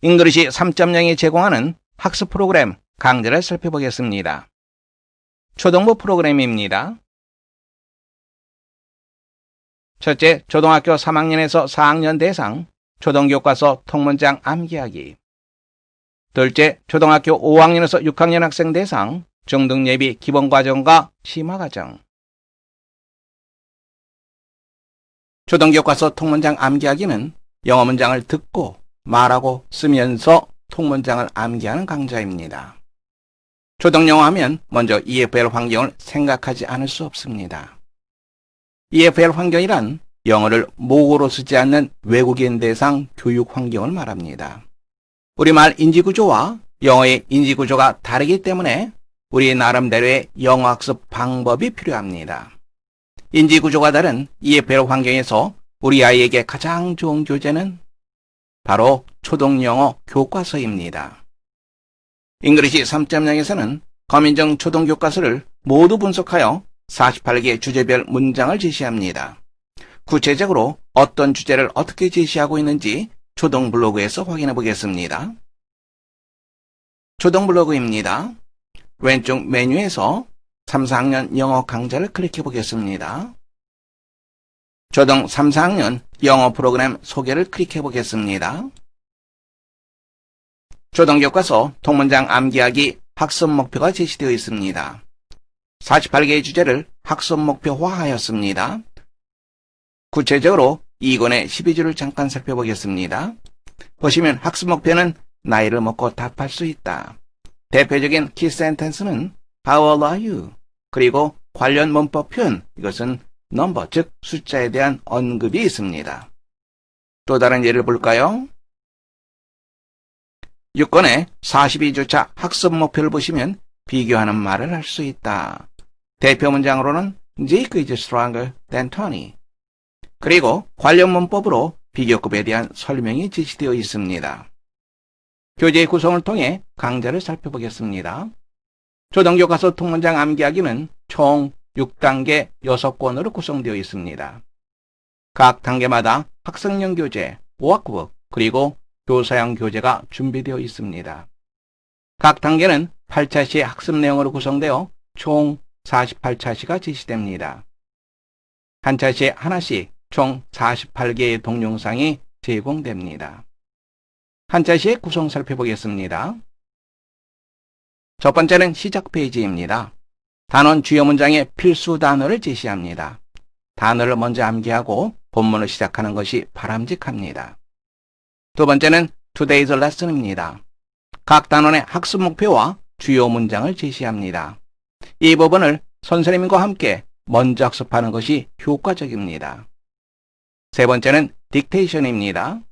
잉글리시 3.0이 제공하는 학습 프로그램 강좌를 살펴보겠습니다. 초등부 프로그램입니다. 첫째, 초등학교 3학년에서 4학년 대상 초등교과서 통문장 암기하기. 둘째, 초등학교 5학년에서 6학년 학생 대상 중등예비 기본과정과 심화과정. 초등교과서 통문장 암기하기는 영어 문장을 듣고 말하고 쓰면서 통문장을 암기하는 강좌입니다. 초등영어 하면 먼저 EFL 환경을 생각하지 않을 수 없습니다. EFL 환경이란 영어를 모국어로 쓰지 않는 외국인 대상 교육 환경을 말합니다. 우리말 인지구조와 영어의 인지구조가 다르기 때문에 우리 나름대로의 영어 학습 방법이 필요합니다. 인지구조가 다른 EFL 환경에서 우리 아이에게 가장 좋은 교재는 바로 초등영어 교과서입니다. 잉글리시 3.0에서는 검인정 초등교과서를 모두 분석하여 48개 주제별 문장을 제시합니다. 구체적으로 어떤 주제를 어떻게 제시하고 있는지 초등 블로그에서 확인해 보겠습니다. 초등 블로그입니다. 왼쪽 메뉴에서 3, 4학년 영어 강좌를 클릭해 보겠습니다. 초등 3, 4학년 영어 프로그램 소개를 클릭해 보겠습니다. 초등교과서 통문장 암기하기 학습 목표가 제시되어 있습니다. 48개의 주제를 학습 목표화하였습니다. 구체적으로 2권의 12주를 잠깐 살펴보겠습니다. 보시면 학습 목표는 나이를 먹고 답할 수 있다. 대표적인 키 센텐스는 How old are you? 그리고 관련 문법 표현, 이것은 넘버, 즉 숫자에 대한 언급이 있습니다. 또 다른 예를 볼까요? 6권의 42주차 학습 목표를 보시면 비교하는 말을 할 수 있다. 대표 문장으로는 Jake is stronger than Tony. 그리고 관련 문법으로 비교급에 대한 설명이 제시되어 있습니다. 교재의 구성을 통해 강좌를 살펴보겠습니다. 초등교과서 통문장 암기하기는 총 6단계 6권으로 구성되어 있습니다. 각 단계마다 학생용 교재, 워크북, 그리고 교사용 교재가 준비되어 있습니다. 각 단계는 8차시의 학습 내용으로 구성되어 총 48차시가 제시됩니다. 한 차시에 하나씩 총 48개의 동영상이 제공됩니다. 한 차시의 구성 살펴보겠습니다. 첫 번째는 시작 페이지입니다. 단원 주요 문장의 필수 단어를 제시합니다. 단어를 먼저 암기하고 본문을 시작하는 것이 바람직합니다. 두 번째는 Today's Lesson입니다. 각 단원의 학습 목표와 주요 문장을 제시합니다. 이 부분을 선생님과 함께 먼저 학습하는 것이 효과적입니다. 세 번째는 딕테이션입니다.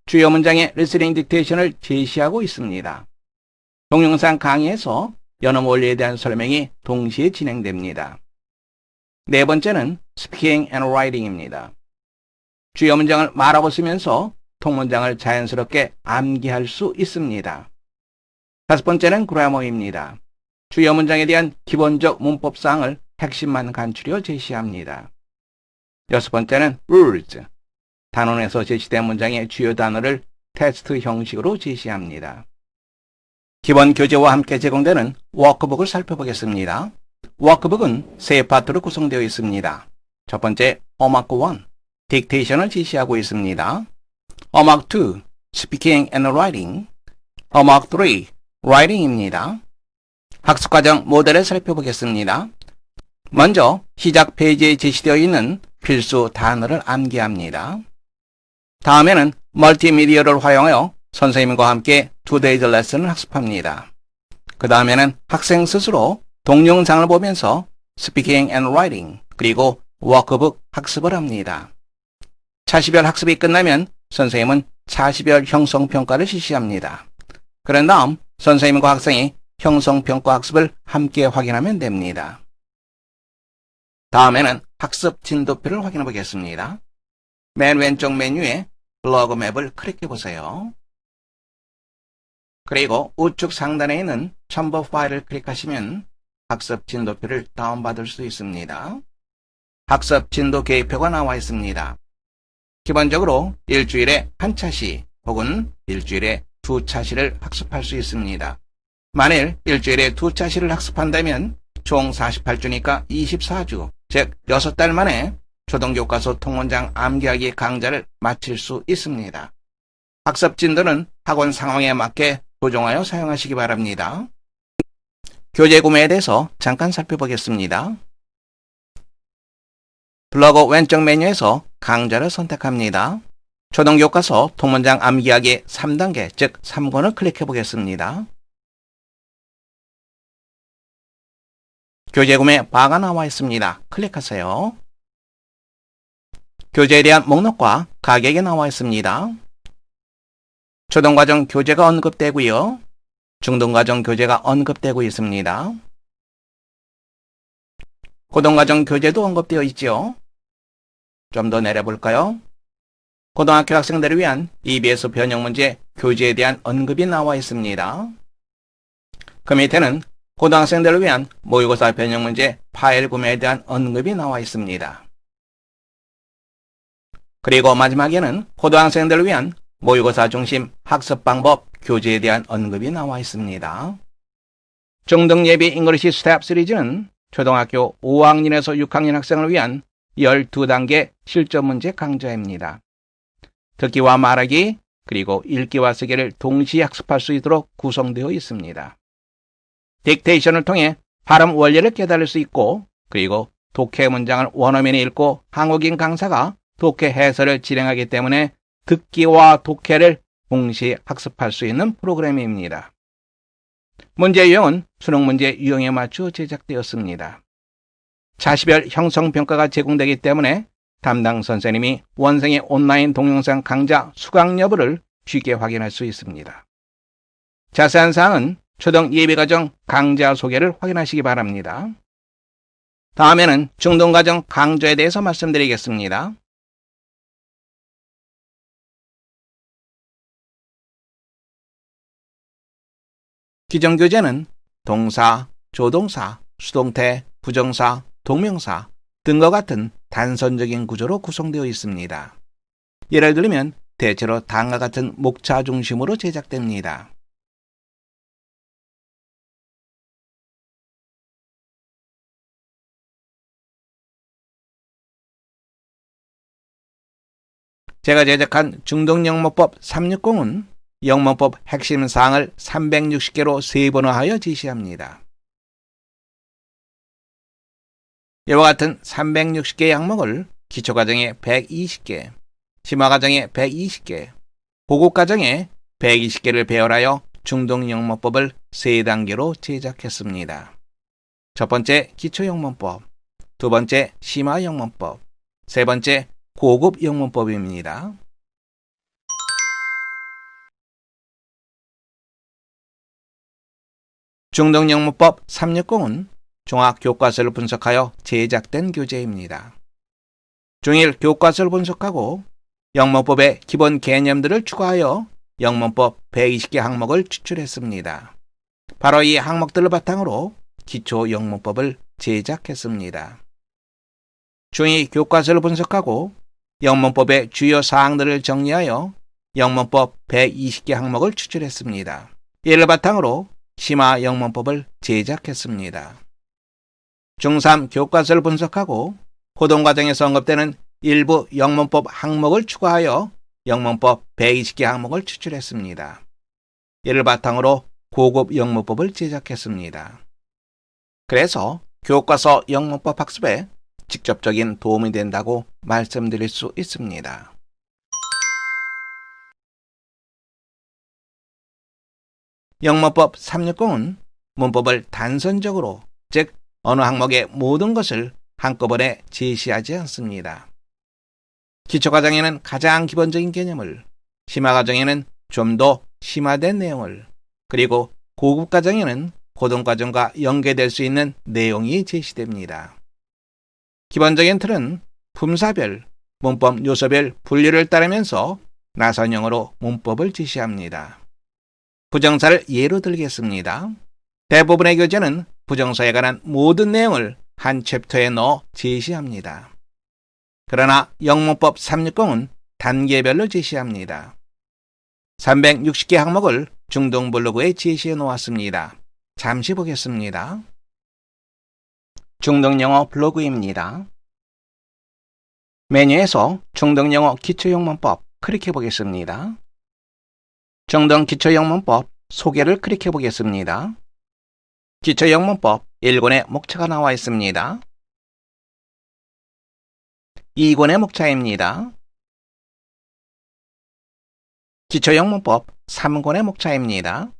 주요 문장의 리스닝 딕테이션을 제시하고 있습니다. 동영상 강의에서 연음 원리에 대한 설명이 동시에 진행됩니다. 네 번째는 스피킹 앤 라이팅입니다. 주요 문장을 말하고 쓰면서 통문장을 자연스럽게 암기할 수 있습니다. 다섯 번째는 그래머입니다. 주요 문장에 대한 기본적 문법사항을 핵심만 간추려 제시합니다. 여섯 번째는 rules. 단원에서 제시된 문장의 주요 단어를 테스트 형식으로 제시합니다. 기본 교재와 함께 제공되는 워크북을 살펴보겠습니다. 워크북은 세 파트로 구성되어 있습니다. 첫 번째, 어마크 1, 딕테이션을 제시하고 있습니다. 어마크 2, 스피킹 앤 라이팅, 어마크 3, 라이팅입니다. 학습과정 모델을 살펴보겠습니다. 먼저 시작 페이지에 제시되어 있는 필수 단어를 암기합니다. 다음에는 멀티미디어를 활용하여 선생님과 함께 Today's Lesson을 학습합니다. 그 다음에는 학생 스스로 동영상을 보면서 Speaking and Writing 그리고 워크북 학습을 합니다. 차시별 학습이 끝나면 선생님은 차시별 형성평가를 실시합니다. 그런 다음 선생님과 학생이 형성평가 학습을 함께 확인하면 됩니다. 다음에는 학습 진도표를 확인해 보겠습니다. 맨 왼쪽 메뉴에 블로그 맵을 클릭해 보세요. 그리고 우측 상단에 있는 첨부 파일을 클릭하시면 학습 진도표를 다운받을 수 있습니다. 학습 진도 계획표가 나와 있습니다. 기본적으로 일주일에 한 차씩 혹은 일주일에 2차시를 학습할 수 있습니다. 만일 일주일에 2차시를 학습한다면 총 48주니까 24주, 즉 6달 만에 초등교과서 통문장 암기하기 강좌를 마칠 수 있습니다. 학습 진도는 학원 상황에 맞게 조정하여 사용하시기 바랍니다. 교재 구매에 대해서 잠깐 살펴보겠습니다. 블로그 왼쪽 메뉴에서 강좌를 선택합니다. 초등교과서 통문장 암기하기 3단계, 즉 3권을 클릭해 보겠습니다. 교재 구매 바가 나와 있습니다. 클릭하세요. 교재에 대한 목록과 가격이 나와 있습니다. 초등과정 교재가 언급되고요. 중등과정 교재가 언급되고 있습니다. 고등과정 교재도 언급되어 있죠. 좀 더 내려볼까요? 고등학교 학생들을 위한 EBS 변형 문제 교재에 대한 언급이 나와 있습니다. 그 밑에는 고등학생들을 위한 모의고사 변형 문제 파일 구매에 대한 언급이 나와 있습니다. 그리고 마지막에는 고등학생들을 위한 모의고사 중심 학습 방법 교재에 대한 언급이 나와 있습니다. 중등 예비 잉글리시 스텝 시리즈는 초등학교 5학년에서 6학년 학생을 위한 12단계 실전 문제 강좌입니다. 듣기와 말하기 그리고 읽기와 쓰기를 동시에 학습할 수 있도록 구성되어 있습니다. 딕테이션을 통해 발음 원리를 깨달을 수 있고 그리고 독해 문장을 원어민이 읽고 한국인 강사가 독해 해설을 진행하기 때문에 듣기와 독해를 동시에 학습할 수 있는 프로그램입니다. 문제 유형은 수능 문제 유형에 맞추어 제작되었습니다. 자시별 형성평가가 제공되기 때문에 담당 선생님이 원생의 온라인 동영상 강좌 수강 여부를 쉽게 확인할 수 있습니다. 자세한 사항은 초등 예비과정 강좌 소개를 확인하시기 바랍니다. 다음에는 중등과정 강좌에 대해서 말씀드리겠습니다. 기존 교재는 동사, 조동사, 수동태, 부정사, 동명사 등과 같은 단선적인 구조로 구성되어 있습니다. 예를 들면 대체로 다음과 같은 목차 중심으로 제작됩니다. 제가 제작한 중등영문법 360은 영문법 핵심 사항을 360개로 세분화하여 제시합니다. 이와 같은 360개의 항목을 기초과정에 120개, 심화과정에 120개, 고급과정에 120개를 배열하여 중등영문법을 3단계로 제작했습니다. 첫 번째 기초영문법, 두 번째 심화영문법, 세 번째 고급영문법입니다. 중등영문법 360은 종합교과서를 분석하여 제작된 교재입니다. 중1 교과서를 분석하고 영문법의 기본 개념들을 추가하여 영문법 120개 항목을 추출했습니다. 바로 이 항목들을 바탕으로 기초 영문법을 제작했습니다. 중2 교과서를 분석하고 영문법의 주요 사항들을 정리하여 영문법 120개 항목을 추출했습니다. 이를 바탕으로 심화 영문법을 제작했습니다. 중3 교과서를 분석하고 고등과정에서 언급되는 일부 영문법 항목을 추가하여 영문법 120개 항목을 추출했습니다. 이를 바탕으로 고급 영문법을 제작했습니다. 그래서 교과서 영문법 학습에 직접적인 도움이 된다고 말씀드릴 수 있습니다. 영문법 360은 문법을 단선적으로, 즉 어느 항목의 모든 것을 한꺼번에 제시하지 않습니다. 기초과정에는 가장 기본적인 개념을, 심화과정에는 좀 더 심화된 내용을, 그리고 고급과정에는 고등과정과 연계될 수 있는 내용이 제시됩니다. 기본적인 틀은 품사별, 문법 요소별 분류를 따르면서 나선형으로 문법을 제시합니다. 부정사를 예로 들겠습니다. 대부분의 교재는 부정사에 관한 모든 내용을 한 챕터에 넣어 제시합니다. 그러나 영문법 360은 단계별로 제시합니다. 360개 항목을 중등 블로그에 제시해 놓았습니다. 잠시 보겠습니다. 중등영어 블로그입니다. 메뉴에서 중등영어 기초영문법 클릭해 보겠습니다. 중등 기초영문법 소개를 클릭해 보겠습니다. 기초영문법 1권의 목차가 나와 있습니다. 2권의 목차입니다. 기초영문법 3권의 목차입니다.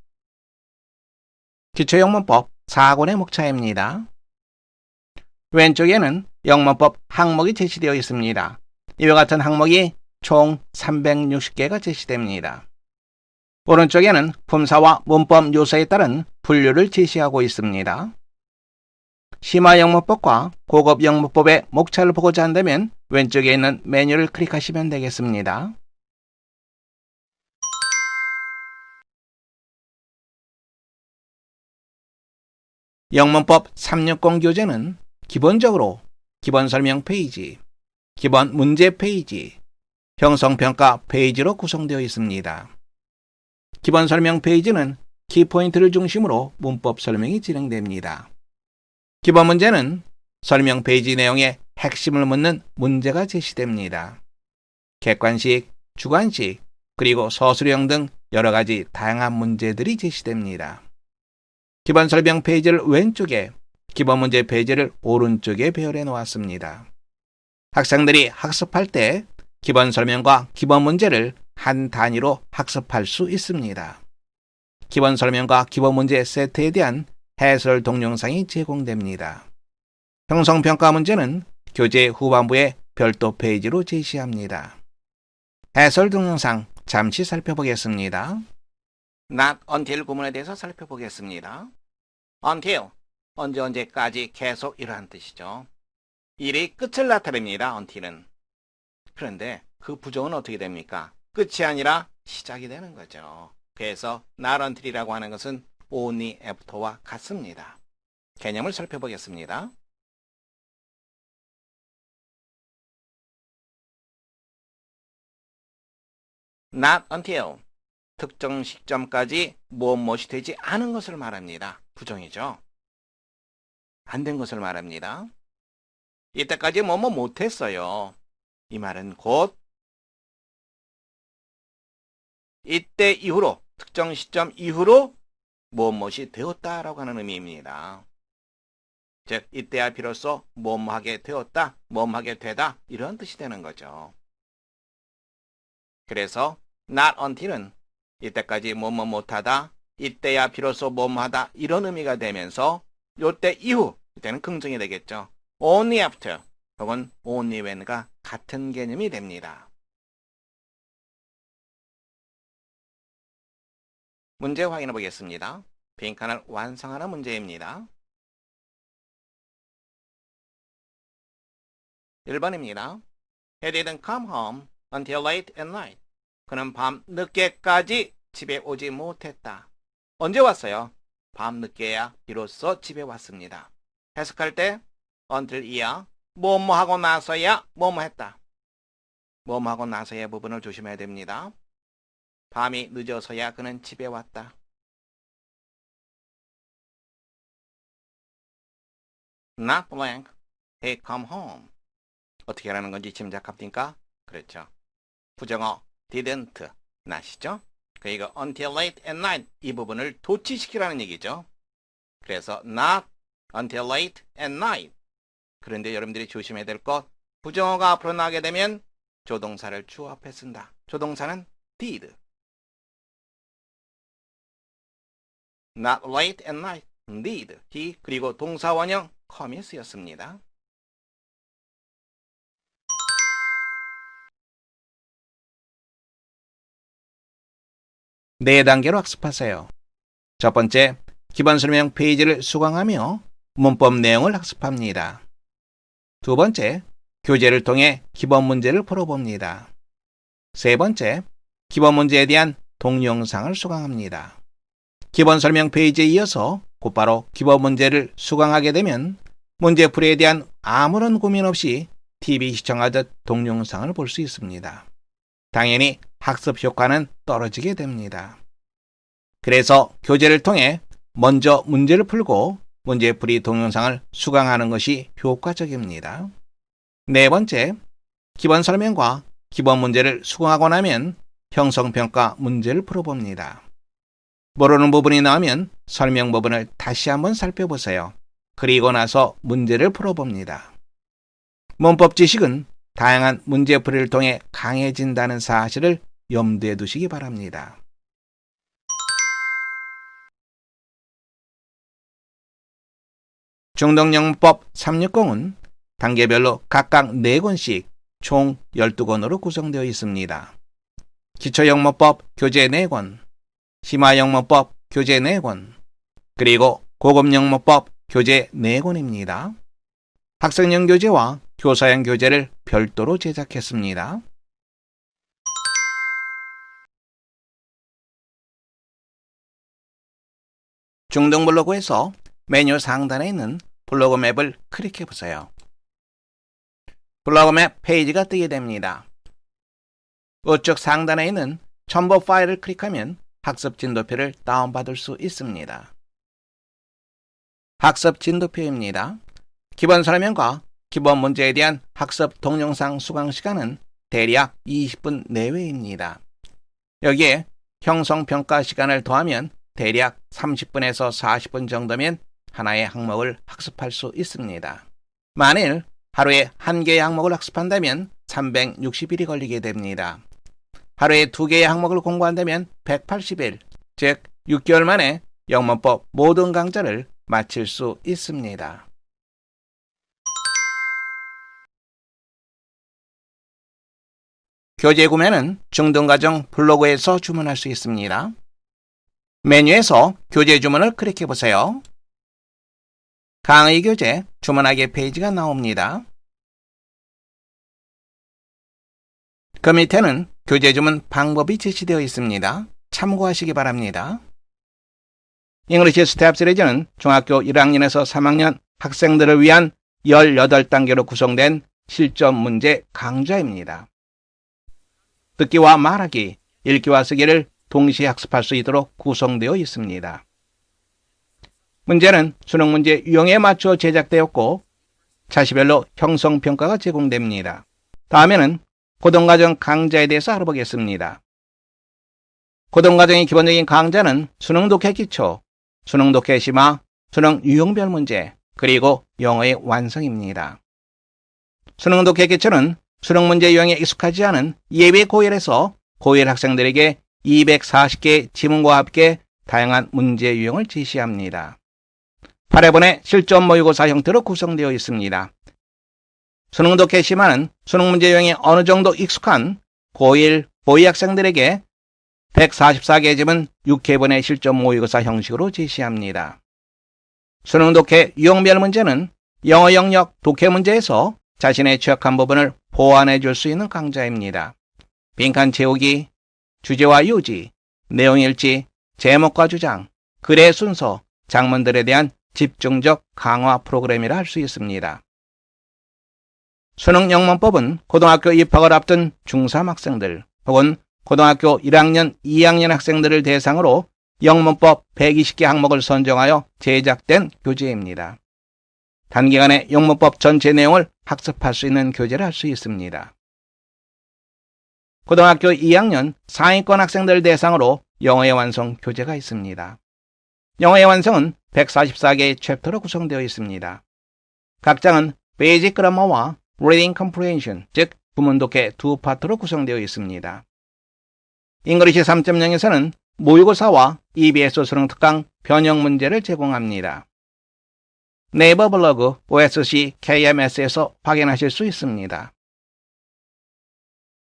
기초영문법 4권의 목차입니다. 왼쪽에는 영문법 항목이 제시되어 있습니다. 이와 같은 항목이 총 360개가 제시됩니다. 오른쪽에는 품사와 문법 요소에 따른 분류를 제시하고 있습니다. 심화영문법과 고급영문법의 목차를 보고자 한다면 왼쪽에 있는 메뉴를 클릭하시면 되겠습니다. 영문법 360 교재는 기본적으로 기본 설명 페이지, 기본 문제 페이지, 형성평가 페이지로 구성되어 있습니다. 기본 설명 페이지는 키포인트를 중심으로 문법 설명이 진행됩니다. 기본 문제는 설명 페이지 내용의 핵심을 묻는 문제가 제시됩니다. 객관식, 주관식, 그리고 서술형 등 여러 가지 다양한 문제들이 제시됩니다. 기본 설명 페이지를 왼쪽에, 기본 문제 페이지를 오른쪽에 배열해 놓았습니다. 학생들이 학습할 때 기본 설명과 기본 문제를 한 단위로 학습할 수 있습니다. 기본 설명과 기본 문제 세트에 대한 해설 동영상이 제공됩니다. 형성평가 문제는 교재 후반부에 별도 페이지로 제시합니다. 해설 동영상 잠시 살펴보겠습니다. Not until 구문에 대해서 살펴보겠습니다. Until, 언제까지 계속 이러한 뜻이죠. 일이 끝을 나타냅니다. until은. 그런데 그 부정은 어떻게 됩니까? 끝이 아니라 시작이 되는 거죠. 그래서 not until이라고 하는 것은 only after와 같습니다. 개념을 살펴보겠습니다. Not until, 특정 시점까지 무엇이 되지 않은 것을 말합니다. 부정이죠. 안 된 것을 말합니다. 이때까지 못했어요. 이 말은 곧 이때 이후로, 특정 시점 이후로 무엇이 되었다라고 하는 의미입니다. 즉, 이때야 비로소 뭐하게 되었다, 뭐하게 되다 이런 뜻이 되는 거죠. 그래서 not until은 이때까지 못하다, 이때야 비로소 뭐하다 이런 의미가 되면서 요때 이후, 이때는 긍정이 되겠죠. only after 혹은 only when과 같은 개념이 됩니다. 문제 확인해 보겠습니다. 빈칸을 완성하는 문제입니다. 1번입니다. He didn't come home until late at night. 그는 밤 늦게까지 집에 오지 못했다. 언제 왔어요? 밤 늦게야 비로소 집에 왔습니다. 해석할 때 until 이야 뭐하고 나서야 했다. 뭐하고 나서야 부분을 조심해야 됩니다. 밤이 늦어서야 그는 집에 왔다. Not blank, he come home. 어떻게 하라는 건지 짐작합니까? 그렇죠. 부정어 didn't, not이죠. 그리고 until late at night 이 부분을 도치시키라는 얘기죠. 그래서 not until late at night. 그런데 여러분들이 조심해야 될 것, 부정어가 앞으로 나오게 되면 조동사를 주 앞에 쓴다. 조동사는 did. Not late at night, did, he, 그리고 동사 원형 come이 쓰였습니다. 네 단계로 학습하세요. 첫 번째, 기본 설명 페이지를 수강하며 문법 내용을 학습합니다. 두 번째, 교재를 통해 기본 문제를 풀어봅니다. 세 번째, 기본 문제에 대한 동영상을 수강합니다. 기본 설명 페이지에 이어서 곧바로 기본 문제를 수강하게 되면 문제풀이에 대한 아무런 고민 없이 TV 시청하듯 동영상을 볼 수 있습니다. 당연히 학습 효과는 떨어지게 됩니다. 그래서 교재를 통해 먼저 문제를 풀고 문제풀이 동영상을 수강하는 것이 효과적입니다. 네 번째, 기본 설명과 기본 문제를 수강하고 나면 형성평가 문제를 풀어봅니다. 모르는 부분이 나오면 설명 부분을 다시 한번 살펴보세요. 그리고 나서 문제를 풀어봅니다. 문법 지식은 다양한 문제풀이를 통해 강해진다는 사실을 염두에 두시기 바랍니다. 중등영문법 360은 단계별로 각각 4권씩 총 12권으로 구성되어 있습니다. 기초영문법 교재 4권, 심화영문법 교재 4권, 그리고 고급영문법 교재 4권입니다. 학생용 교재와 교사용 교재를 별도로 제작했습니다. 중등 블로그에서 메뉴 상단에 있는 블로그 맵을 클릭해보세요. 블로그 맵 페이지가 뜨게 됩니다. 우측 상단에 있는 첨부 파일을 클릭하면 학습 진도표를 다운받을 수 있습니다. 학습 진도표입니다. 기본 설명과 기본 문제에 대한 학습 동영상 수강 시간은 대략 20분 내외입니다. 여기에 형성평가 시간을 더하면 대략 30분에서 40분 정도면 하나의 항목을 학습할 수 있습니다. 만일 하루에 1개의 항목을 학습한다면 360일이 걸리게 됩니다. 하루에 2개의 항목을 공부한다면 180일, 즉 6개월 만에 영문법 모든 강좌를 마칠 수 있습니다. 교재 구매는 중등과정 블로그에서 주문할 수 있습니다. 메뉴에서 교재 주문을 클릭해보세요. 강의 교재 주문하기 페이지가 나옵니다. 그 밑에는 교재 주문 방법이 제시되어 있습니다. 참고하시기 바랍니다. 잉글리시 스텝 시리즈는 중학교 1학년에서 3학년 학생들을 위한 18단계로 구성된 실전 문제 강좌입니다. 듣기와 말하기, 읽기와 쓰기를 동시에 학습할 수 있도록 구성되어 있습니다. 문제는 수능 문제 유형에 맞춰 제작되었고 차시별로 형성평가가 제공됩니다. 다음에는 고등과정 강좌에 대해서 알아보겠습니다. 고등과정의 기본적인 강좌는 수능 독해 기초, 수능 독해 심화, 수능 유형별 문제, 그리고 영어의 완성입니다. 수능 독해 기초는 수능 문제 유형에 익숙하지 않은 예비 고1에서 고1 학생들에게 240개의 지문과 함께 다양한 문제 유형을 제시합니다. 8회분의 실전 모의고사 형태로 구성되어 있습니다. 수능 독해 심화는 수능 문제 유형에 어느 정도 익숙한 고1, 고2 학생들에게 144개 지문 6회분의 실전 모의고사 형식으로 제시합니다. 수능 독해 유형별 문제는 영어 영역 독해 문제에서 자신의 취약한 부분을 보완해 줄 수 있는 강좌입니다. 빈칸 채우기, 주제와 요지, 내용 일치, 제목과 주장, 글의 순서, 장문들에 대한 집중적 강화 프로그램이라 할 수 있습니다. 수능 영문법은 고등학교 입학을 앞둔 중3 학생들 혹은 고등학교 1학년, 2학년 학생들을 대상으로 영문법 120개 항목을 선정하여 제작된 교재입니다. 단기간에 영문법 전체 내용을 학습할 수 있는 교재를 할 수 있습니다. 고등학교 2학년 상위권 학생들 대상으로 영어의 완성 교재가 있습니다. 영어의 완성은 144개의 챕터로 구성되어 있습니다. 각 장은 베이직 그래머와 리딩 컴프리헨션, 즉 구문 독해 두 파트로 구성되어 있습니다. 잉글리시 3.0에서는 모의고사와 EBS 수능 특강 변형 문제를 제공합니다. 네이버 블로그 OSC KMS에서 확인하실 수 있습니다.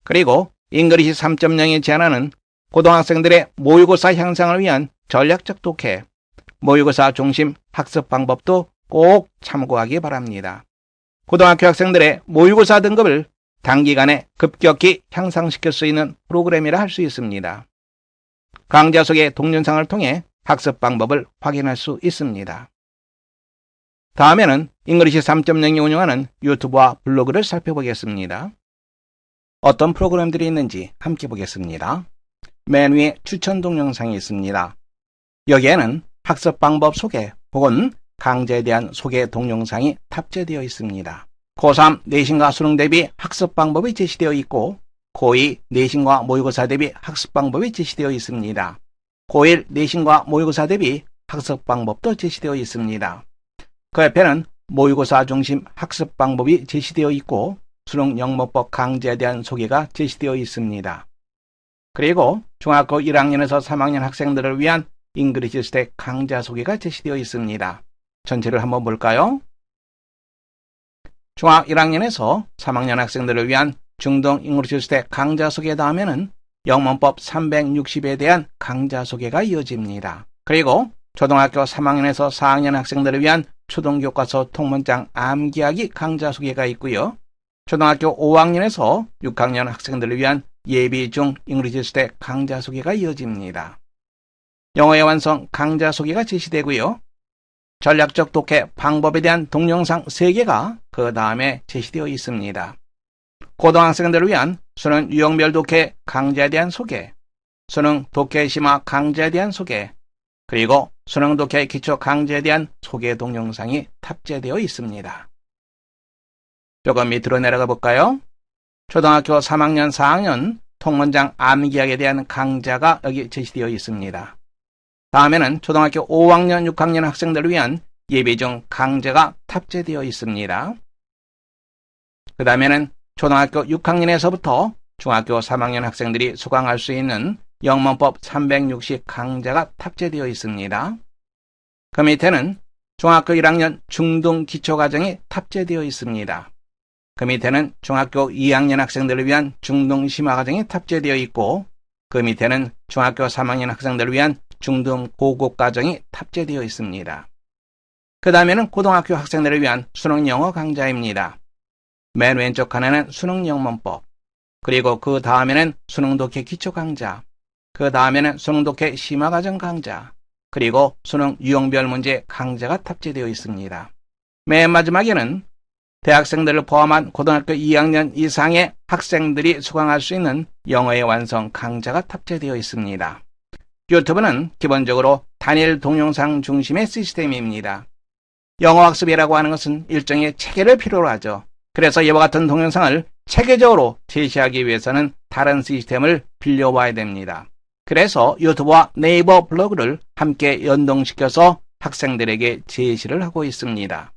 그리고 잉글리시 3.0이 제안하는 고등학생들의 모의고사 향상을 위한 전략적 독해, 모의고사 중심 학습 방법도 꼭 참고하기 바랍니다. 고등학교 학생들의 모의고사 등급을 단기간에 급격히 향상시킬 수 있는 프로그램이라 할 수 있습니다. 강좌 속의 동영상을 통해 학습 방법을 확인할 수 있습니다. 다음에는 잉글리시 3.0이 운영하는 유튜브와 블로그를 살펴보겠습니다. 어떤 프로그램들이 있는지 함께 보겠습니다. 맨 위에 추천 동영상이 있습니다. 여기에는 학습 방법 소개 혹은 강좌에 대한 소개 동영상이 탑재되어 있습니다. 고3 내신과 수능 대비 학습 방법이 제시되어 있고 고2 내신과 모의고사 대비 학습 방법이 제시되어 있습니다. 고1 내신과 모의고사 대비 학습 방법도 제시되어 있습니다. 그 옆에는 모의고사 중심 학습 방법이 제시되어 있고 수능 영문법 강좌에 대한 소개가 제시되어 있습니다. 그리고 중학교 1학년에서 3학년 학생들을 위한 잉글리시 스택 강좌 소개가 제시되어 있습니다. 전체를 한번 볼까요? 중학 1학년에서 3학년 학생들을 위한 중등 잉글리시 스택 강좌 소개 다음에는 영문법 360에 대한 강좌 소개가 이어집니다. 그리고 초등학교 3학년에서 4학년 학생들을 위한 초등교과서 통문장 암기하기 강좌 소개가 있고요. 초등학교 5학년에서 6학년 학생들을 위한 예비 중 잉글리시 스택 강좌 소개가 이어집니다. 영어의 완성 강좌 소개가 제시되고요. 전략적 독해 방법에 대한 동영상 3개가 그 다음에 제시되어 있습니다. 고등학생들을 위한 수능 유형별 독해 강좌에 대한 소개, 수능 독해 심화 강좌에 대한 소개, 그리고 수능 독해 기초 강좌에 대한 소개 동영상이 탑재되어 있습니다. 조금 밑으로 내려가 볼까요? 초등학교 3학년, 4학년 통문장 암기하기에 대한 강좌가 여기 제시되어 있습니다. 다음에는 초등학교 5학년, 6학년 학생들을 위한 예비 중 강좌가 탑재되어 있습니다. 그 다음에는 초등학교 6학년에서부터 중학교 3학년 학생들이 수강할 수 있는 영문법 360 강좌가 탑재되어 있습니다. 그 밑에는 중학교 1학년 중등 기초과정이 탑재되어 있습니다. 그 밑에는 중학교 2학년 학생들을 위한 중등 심화과정이 탑재되어 있고 그 밑에는 중학교 3학년 학생들을 위한 중등 고급 과정이 탑재되어 있습니다. 그 다음에는 고등학교 학생들을 위한 수능 영어 강좌입니다. 맨 왼쪽 칸에는 수능 영문법, 그리고 그 다음에는 수능 독해 기초 강좌, 그 다음에는 수능 독해 심화 과정 강좌, 그리고 수능 유형별 문제 강좌가 탑재되어 있습니다. 맨 마지막에는 대학생들을 포함한 고등학교 2학년 이상의 학생들이 수강할 수 있는 영어의 완성 강좌가 탑재되어 있습니다. 유튜브는 기본적으로 단일 동영상 중심의 시스템입니다. 영어 학습이라고 하는 것은 일종의 체계를 필요로 하죠. 그래서 이와 같은 동영상을 체계적으로 제시하기 위해서는 다른 시스템을 빌려와야 됩니다. 그래서 유튜브와 네이버 블로그를 함께 연동시켜서 학생들에게 제시를 하고 있습니다.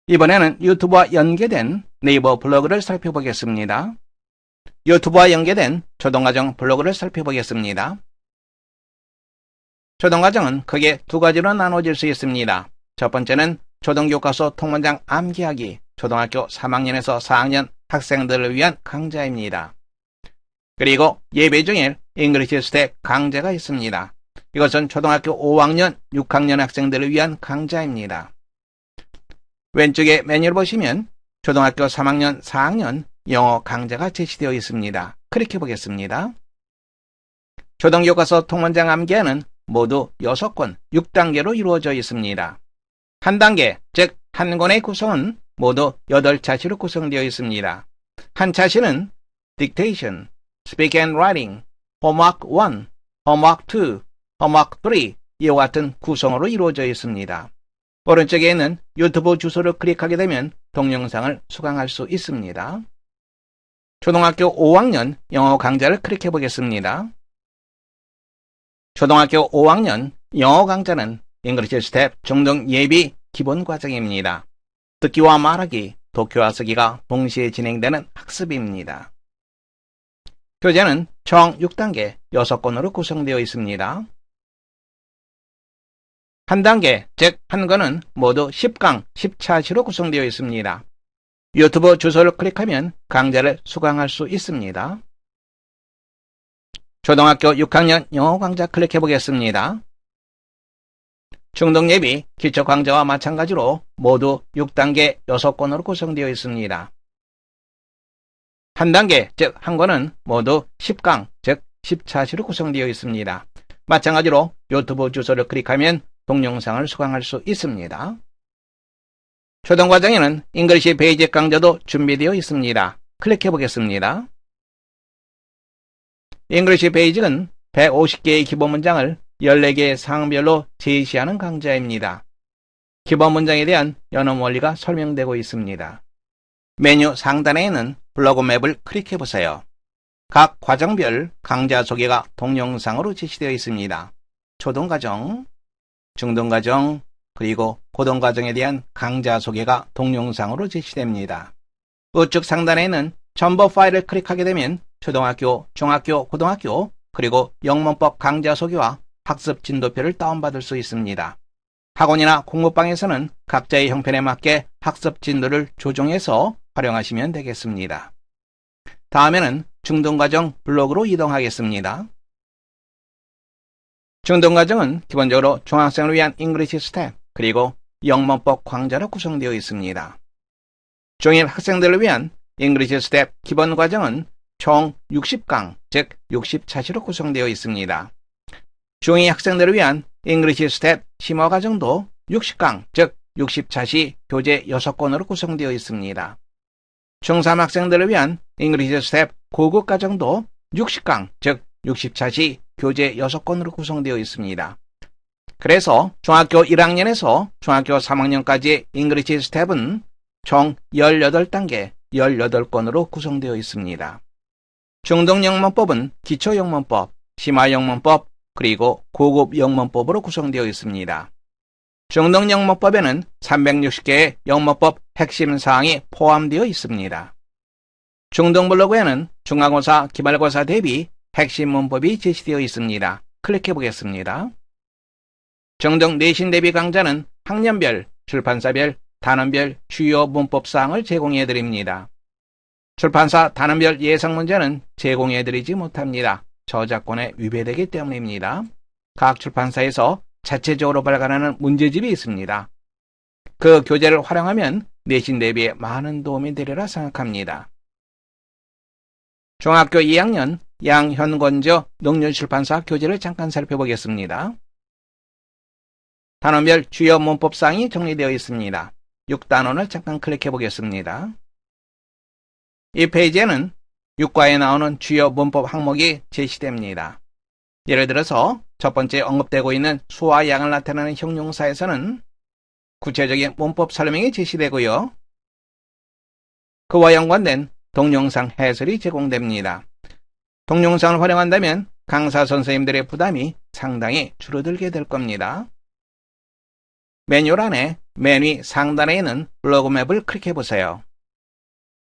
이번에는 유튜브와 연계된 네이버 블로그를 살펴보겠습니다. 유튜브와 연계된 초등과정 블로그를 살펴보겠습니다. 초등과정은 크게 두 가지로 나눠질 수 있습니다. 첫 번째는 초등교과서 통문장 암기하기, 초등학교 3학년에서 4학년 학생들을 위한 강좌입니다. 그리고 예배 중일 잉글리시 스택 강좌가 있습니다. 이것은 초등학교 5학년, 6학년 학생들을 위한 강좌입니다. 왼쪽에 메뉴를 보시면 초등학교 3학년, 4학년 영어 강좌가 제시되어 있습니다. 클릭해 보겠습니다. 초등교과서 통문장 암기는 모두 6권, 6단계로 이루어져 있습니다. 한 단계, 즉 한 권의 구성은 모두 8차시로 구성되어 있습니다. 한 차시는 Dictation, Speak and Writing, Homework 1, Homework 2, Homework 3 이와 같은 구성으로 이루어져 있습니다. 오른쪽에 있는 유튜브 주소를 클릭하게 되면 동영상을 수강할 수 있습니다. 초등학교 5학년 영어 강좌를 클릭해 보겠습니다. 초등학교 5학년 영어 강좌는 잉글리시 스텝 중등 예비 기본 과정입니다. 듣기와 말하기, 독해와 쓰기가 동시에 진행되는 학습입니다. 교재는 총 6단계 6권으로 구성되어 있습니다. 한 단계, 즉 한 권은 모두 10강, 10차시로 구성되어 있습니다. 유튜브 주소를 클릭하면 강좌를 수강할 수 있습니다. 초등학교 6학년 영어 강좌 클릭해 보겠습니다. 중등 예비 기초 강좌와 마찬가지로 모두 6단계 6권으로 구성되어 있습니다. 한 단계, 즉 한 권은 모두 10강, 즉 10차시로 구성되어 있습니다. 마찬가지로 유튜브 주소를 클릭하면 동영상을 수강할 수 있습니다. 초등과정에는 잉글리시 베이직 강좌도 준비되어 있습니다. 클릭해 보겠습니다. 잉글리시 베이직은 150개의 기본 문장을 14개의 상황별로 제시하는 강좌입니다. 기본 문장에 대한 연어 원리가 설명되고 있습니다. 메뉴 상단에 있는 블로그 맵을 클릭해보세요. 각 과정별 강좌 소개가 동영상으로 제시되어 있습니다. 초등과정, 중등과정, 그리고 고등과정에 대한 강좌 소개가 동영상으로 제시됩니다. 우측 상단에 있는 첨부 파일을 클릭하게 되면 초등학교, 중학교, 고등학교, 그리고 영문법 강좌 소개와 학습 진도표를 다운받을 수 있습니다. 학원이나 공부방에서는 각자의 형편에 맞게 학습 진도를 조정해서 활용하시면 되겠습니다. 다음에는 중등과정 블록으로 이동하겠습니다. 중등과정은 기본적으로 중학생을 위한 잉글리시 스텝 그리고 영문법 강좌로 구성되어 있습니다. 중1 학생들을 위한 잉글리시 스텝 기본 과정은 총 60강, 즉 60차시로 구성되어 있습니다. 중2 학생들을 위한 잉글리시 스텝 심화 과정도 60강, 즉 60차시 교재 6권으로 구성되어 있습니다. 중3 학생들을 위한 잉글리시 스텝 고급 과정도 60강, 즉 60차시 교재 6권으로 구성되어 있습니다. 그래서 중학교 1학년에서 중학교 3학년까지의 잉글리시 스텝은 총 18단계 18권으로 구성되어 있습니다. 중등 영문법은 기초 영문법, 심화 영문법, 그리고 고급 영문법으로 구성되어 있습니다. 중등 영문법에는 360개의 영문법 핵심 사항이 포함되어 있습니다. 중등 블로그에는 중간고사, 기말고사 대비 핵심 문법이 제시되어 있습니다. 클릭해 보겠습니다. 중등 내신 대비 강좌는 학년별, 출판사별, 단원별 주요 문법사항을 제공해 드립니다. 출판사 단원별 예상 문제는 제공해 드리지 못합니다. 저작권에 위배되기 때문입니다. 각 출판사에서 자체적으로 발간하는 문제집이 있습니다. 그 교재를 활용하면 내신 대비에 많은 도움이 되리라 생각합니다. 중학교 2학년 양현권저 능률출판사 교재를 잠깐 살펴보겠습니다. 단원별 주요 문법사항이 정리되어 있습니다. 6단원을 잠깐 클릭해 보겠습니다. 이 페이지에는 6과에 나오는 주요 문법 항목이 제시됩니다. 예를 들어서 첫 번째 언급되고 있는 수와 양을 나타내는 형용사에서는 구체적인 문법 설명이 제시되고요. 그와 연관된 동영상 해설이 제공됩니다. 동영상을 활용한다면 강사 선생님들의 부담이 상당히 줄어들게 될 겁니다. 메뉴란에 맨 위 상단에 있는 블로그 맵을 클릭해 보세요.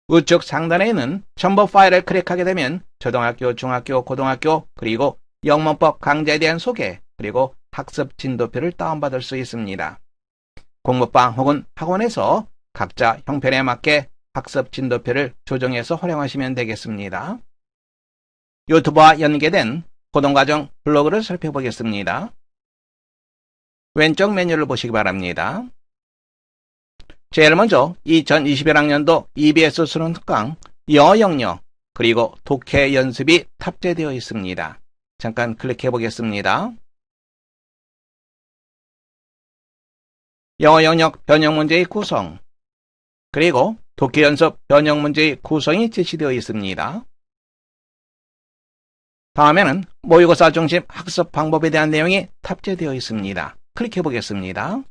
우측 상단에 있는 첨부 파일을 클릭하게 되면 초등학교, 중학교, 고등학교, 그리고 영문법 강좌에 대한 소개, 그리고 학습 진도표를 다운받을 수 있습니다. 공부방 혹은 학원에서 각자 형편에 맞게 학습 진도표를 조정해서 활용하시면 되겠습니다. 유튜브와 연계된 고등과정 블로그를 살펴보겠습니다. 왼쪽 메뉴를 보시기 바랍니다. 제일 먼저 2021학년도 EBS 수능 특강 영어 영역 그리고 독해 연습이 탑재되어 있습니다. 잠깐 클릭해 보겠습니다. 영어 영역 변형 문제의 구성 그리고 독해 연습 변형 문제의 구성이 제시되어 있습니다. 다음에는 모의고사 중심 학습 방법에 대한 내용이 탑재되어 있습니다. 클릭해 보겠습니다.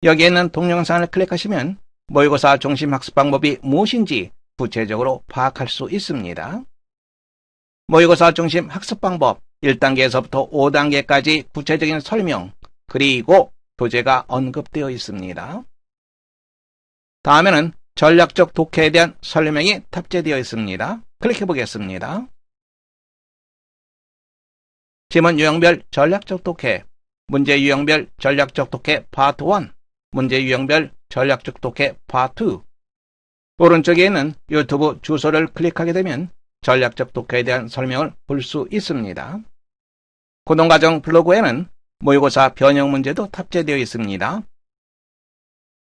여기에 있는 동영상을 클릭하시면 모의고사 중심 학습 방법이 무엇인지 구체적으로 파악할 수 있습니다. 모의고사 중심 학습 방법 1단계에서부터 5단계까지 구체적인 설명 그리고 교재가 언급되어 있습니다. 다음에는 전략적 독해에 대한 설명이 탑재되어 있습니다. 클릭해 보겠습니다. 지문 유형별 전략적 독해, 문제 유형별 전략적 독해 파트 1, 문제 유형별 전략적 독해 파트 2. 오른쪽에 있는 유튜브 주소를 클릭하게 되면 전략적 독해에 대한 설명을 볼 수 있습니다. 고등과정 블로그에는 모의고사 변형 문제도 탑재되어 있습니다.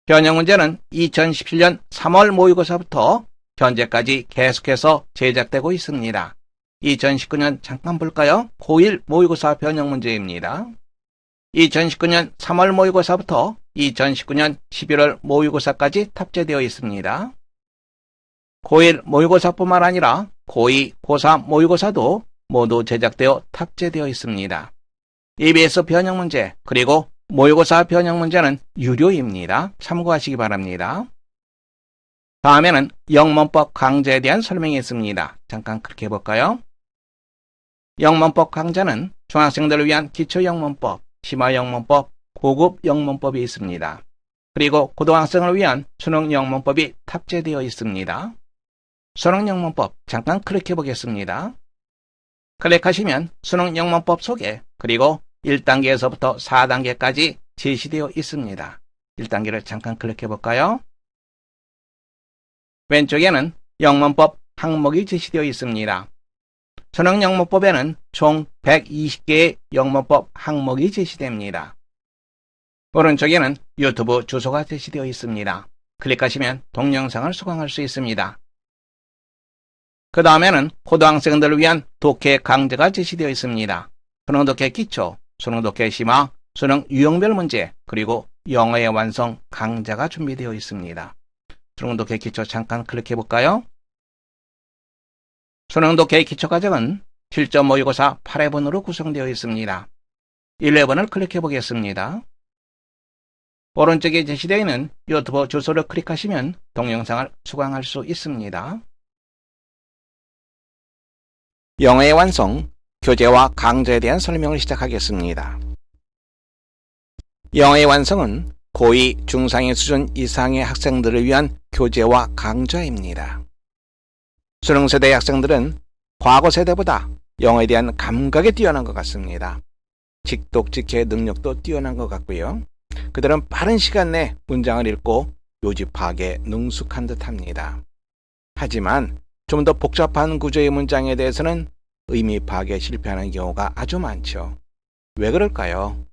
변형 문제는 2017년 3월 모의고사부터 현재까지 계속해서 제작되고 있습니다. 2019년 잠깐 볼까요? 고1 모의고사 변형 문제입니다. 2019년 3월 모의고사부터 2019년 11월 모의고사까지 탑재되어 있습니다. 고1 모의고사뿐만 아니라 고2, 고3 모의고사도 모두 제작되어 탑재되어 있습니다. EBS 변형 문제 그리고 모의고사 변형 문제는 유료입니다. 참고하시기 바랍니다. 다음에는 영문법 강좌에 대한 설명이 있습니다. 잠깐 그렇게 해볼까요? 영문법 강좌는 중학생들을 위한 기초영문법, 심화영문법, 고급 영문법이 있습니다. 그리고 고등학생을 위한 수능영문법이 탑재되어 있습니다. 수능영문법 잠깐 클릭해 보겠습니다. 클릭하시면 수능영문법 소개 그리고 1단계에서부터 4단계까지 제시되어 있습니다. 1단계를 잠깐 클릭해 볼까요? 왼쪽에는 영문법 항목이 제시되어 있습니다. 수능영문법에는 총 120개의 영문법 항목이 제시됩니다. 오른쪽에는 유튜브 주소가 제시되어 있습니다. 클릭하시면 동영상을 수강할 수 있습니다. 그 다음에는 고등학생들을 위한 독해 강좌가 제시되어 있습니다. 수능 독해 기초, 수능 독해 심화, 수능 유형별 문제, 그리고 영어의 완성 강좌가 준비되어 있습니다. 수능 독해 기초 잠깐 클릭해 볼까요? 수능 독해 기초 과정은 실전 모의고사 8회분으로 구성되어 있습니다. 1회분을 클릭해 보겠습니다. 오른쪽에 제시되어 있는 유튜브 주소를 클릭하시면 동영상을 수강할 수 있습니다. 영어의 완성, 교재와 강좌에 대한 설명을 시작하겠습니다. 영어의 완성은 고2, 중상위 수준 이상의 학생들을 위한 교재와 강좌입니다. 수능세대 학생들은 과거 세대보다 영어에 대한 감각이 뛰어난 것 같습니다. 직독직해 능력도 뛰어난 것 같고요. 그들은 빠른 시간 내 문장을 읽고 요집하기에 능숙한 듯합니다. 하지만 좀 더 복잡한 구조의 문장에 대해서는 의미 파악에 실패하는 경우가 아주 많죠. 왜 그럴까요?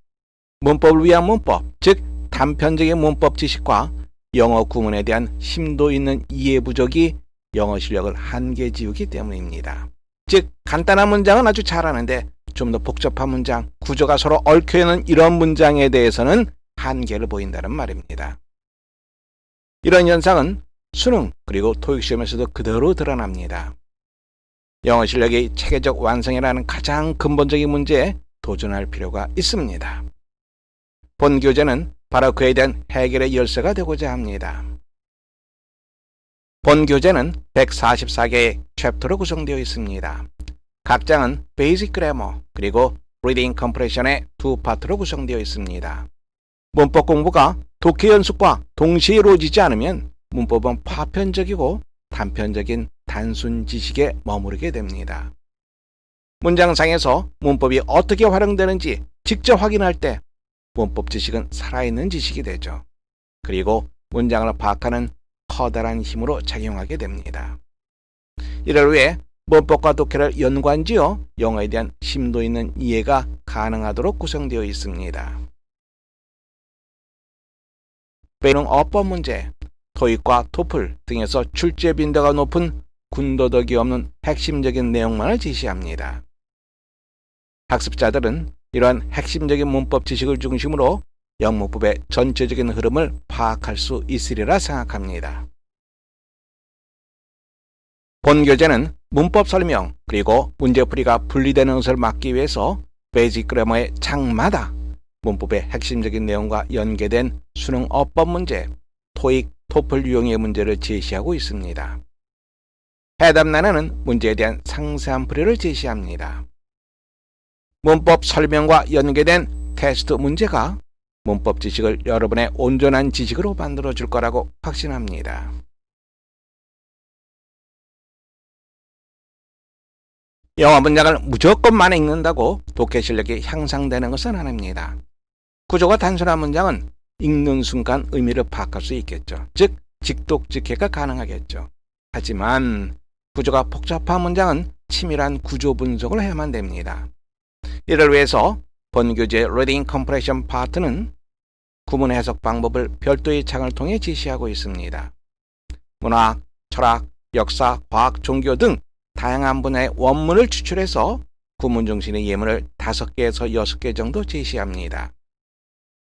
문법을 위한 문법, 즉 단편적인 문법 지식과 영어 구문에 대한 심도 있는 이해 부족이 영어 실력을 한계 지우기 때문입니다. 즉 간단한 문장은 아주 잘하는데 좀 더 복잡한 문장, 구조가 서로 얽혀있는 이런 문장에 대해서는 한계를 보인다는 말입니다. 이런 현상은 수능 그리고 토익 시험에서도 그대로 드러납니다. 영어 실력의 체계적 완성이라는 가장 근본적인 문제에 도전할 필요가 있습니다. 본 교재는 바로 그에 대한 해결의 열쇠가 되고자 합니다. 본 교재는 144개의 챕터로 구성되어 있습니다. 각 장은 베이직 그래머 그리고 리딩 컴프레션의 두 파트로 구성되어 있습니다. 문법 공부가 독해 연습과 동시에 이루어지지 않으면 문법은 파편적이고 단편적인 단순 지식에 머무르게 됩니다. 문장상에서 문법이 어떻게 활용되는지 직접 확인할 때 문법 지식은 살아있는 지식이 되죠. 그리고 문장을 파악하는 커다란 힘으로 작용하게 됩니다. 이를 위해 문법과 독해를 연관지어 영어에 대한 심도 있는 이해가 가능하도록 구성되어 있습니다. 배능 어법 문제, 토익과 토플 등에서 출제 빈도가 높은 군더더기 없는 핵심적인 내용만을 제시합니다. 학습자들은 이러한 핵심적인 문법 지식을 중심으로 영문법의 전체적인 흐름을 파악할 수 있으리라 생각합니다. 본 교재는 문법 설명 그리고 문제풀이가 분리되는 것을 막기 위해서 베이직 그래머의 장마다 문법의 핵심적인 내용과 연계된 수능 어법 문제, 토익, 토플 유형의 문제를 제시하고 있습니다. 해답란에는 문제에 대한 상세한 풀이를 제시합니다. 문법 설명과 연계된 테스트 문제가 문법 지식을 여러분의 온전한 지식으로 만들어줄 거라고 확신합니다. 영어 문장을 무조건 많이 읽는다고 독해 실력이 향상되는 것은 아닙니다. 구조가 단순한 문장은 읽는 순간 의미를 파악할 수 있겠죠. 즉, 직독직해가 가능하겠죠. 하지만 구조가 복잡한 문장은 치밀한 구조 분석을 해야만 됩니다. 이를 위해서 본 교재 리딩 컴프레션 파트는 구문 해석 방법을 별도의 창을 통해 제시하고 있습니다. 문학, 철학, 역사, 과학, 종교 등 다양한 분야의 원문을 추출해서 구문 중심의 예문을 5개에서 6개 정도 제시합니다.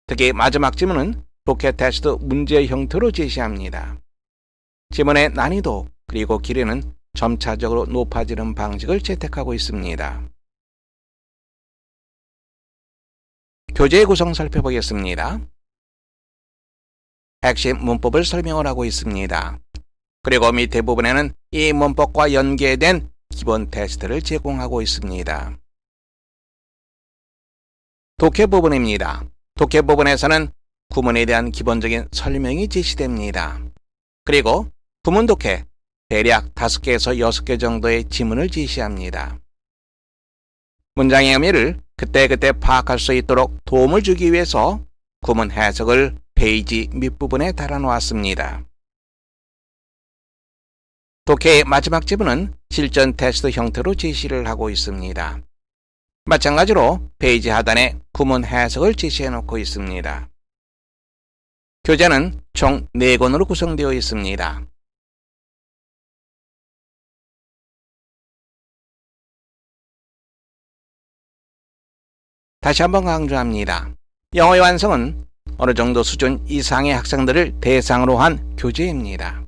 특히 마지막 지문은 독해 테스트 문제 형태로 제시합니다. 지문의 난이도 그리고 길이는 점차적으로 높아지는 방식을 채택하고 있습니다. 교재의 구성 살펴보겠습니다. 핵심 문법을 설명을 하고 있습니다. 그리고 밑에 부분에는 이 문법과 연계된 기본 테스트를 제공하고 있습니다. 독해 부분입니다. 독해 부분에서는 구문에 대한 기본적인 설명이 제시됩니다. 그리고 구문 독해 대략 5개에서 6개 정도의 지문을 제시합니다. 문장의 의미를 그때그때 파악할 수 있도록 도움을 주기 위해서 구문 해석을 페이지 밑부분에 달아놓았습니다. 독해의 마지막 지문은 실전 테스트 형태로 제시를 하고 있습니다. 마찬가지로 페이지 하단에 구문 해석을 제시해 놓고 있습니다. 교재는 총 4권으로 구성되어 있습니다. 다시 한번 강조합니다. 영어의 완성은 어느 정도 수준 이상의 학생들을 대상으로 한 교재입니다.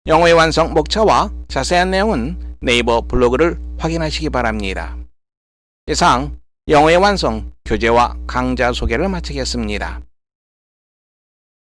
영어의 완성 목차와 자세한 내용은 네이버 블로그를 확인하시기 바랍니다. 이상 영어의 완성 교재와 강좌 소개를 마치겠습니다.